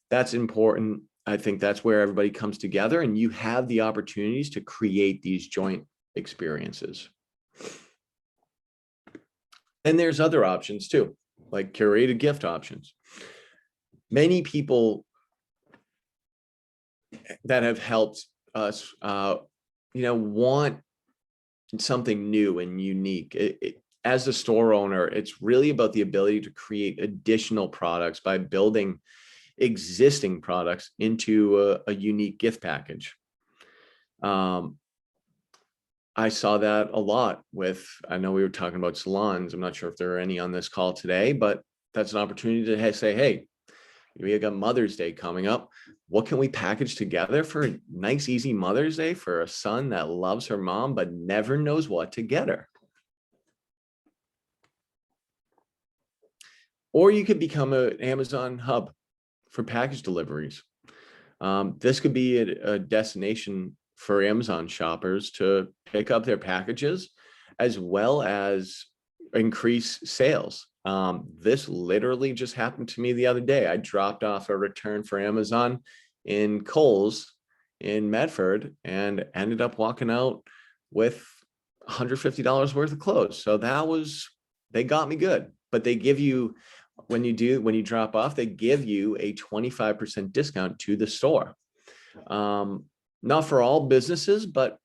That's important. I think that's where everybody comes together and you have the opportunities to create these joint experiences. And there's other options too, like curated gift options. Many people that have helped us, want something new and unique. As a store owner, it's really about the ability to create additional products by building existing products into a unique gift package. I saw that a lot with, I know we were talking about salons. I'm not sure if there are any on this call today, but that's an opportunity to say, hey, we got Mother's Day coming up. What can we package together for a nice, easy Mother's Day for a son that loves her mom, but never knows what to get her? Or you could become an Amazon hub for package deliveries. This could be a destination for Amazon shoppers to pick up their packages as well as increase sales. This literally just happened to me the other day. I dropped off a return for Amazon in Kohl's in Medford and ended up walking out with $150 worth of clothes. So they got me good. But they give you, when you drop off, they give you a 25% discount to the store. Not for all businesses, but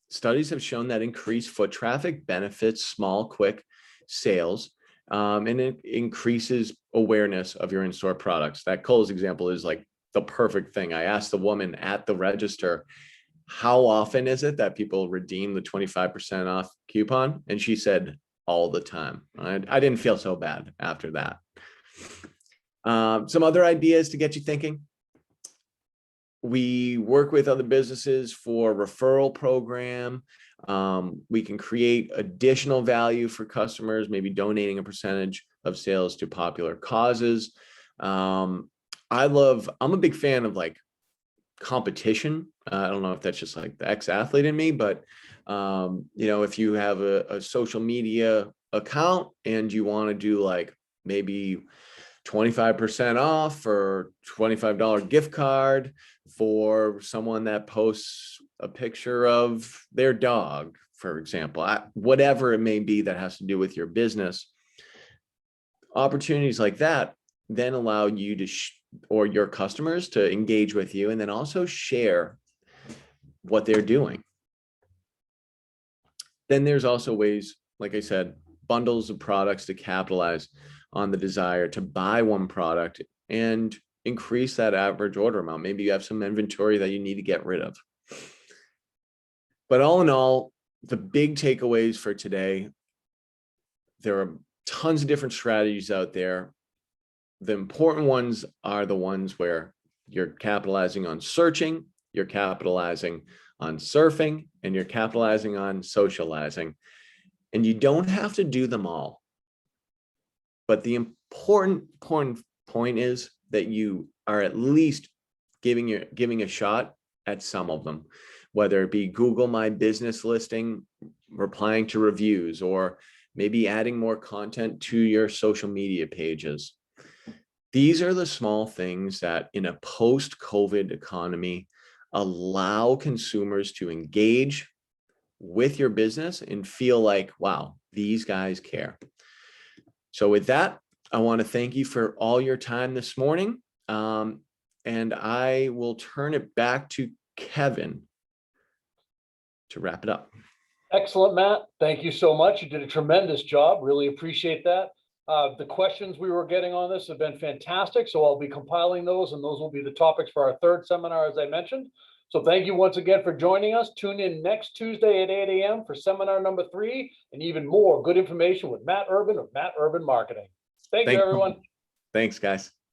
studies have shown that increased foot traffic benefits small, quick sales, and it increases awareness of your in-store products. That Kohl's example is like the perfect thing. I asked the woman at the register, how often is it that people redeem the 25% off coupon? And she said, all the time. I didn't feel so bad after that. Some other ideas to get you thinking. We work with other businesses for referral program. We can create additional value for customers, maybe donating a percentage of sales to popular causes. I'm a big fan of like competition. I don't know if that's just like the ex-athlete in me, but if you have a social media account and you want to do like maybe 25% off or $25 gift card for someone that posts a picture of their dog, for example, whatever it may be that has to do with your business. Opportunities like that then allow you to or your customers to engage with you and then also share what they're doing. Then there's also ways, like I said, bundles of products to capitalize on the desire to buy one product and increase that average order amount. Maybe you have some inventory that you need to get rid of. But all in all, the big takeaways for today, there are tons of different strategies out there. The important ones are the ones where you're capitalizing on searching, you're capitalizing on surfing, and you're capitalizing on socializing. And you don't have to do them all. But the important point is that you are at least giving a shot at some of them, whether it be Google My Business listing, replying to reviews, or maybe adding more content to your social media pages. These are the small things that in a post-COVID economy allow consumers to engage with your business and feel like, wow, these guys care. So with that, I want to thank you for all your time this morning. And I will turn it back to Kevin to wrap it up. Excellent, Matt. Thank you so much. You did a tremendous job. Really appreciate that. The questions we were getting on this have been fantastic. So I'll be compiling those, and those will be the topics for our third seminar, as I mentioned. So thank you once again for joining us. Tune in next Tuesday at 8 a.m. for seminar number 3 and even more good information with Matt Urban of Matt Urban Marketing. Thank you, everyone. Thanks, guys.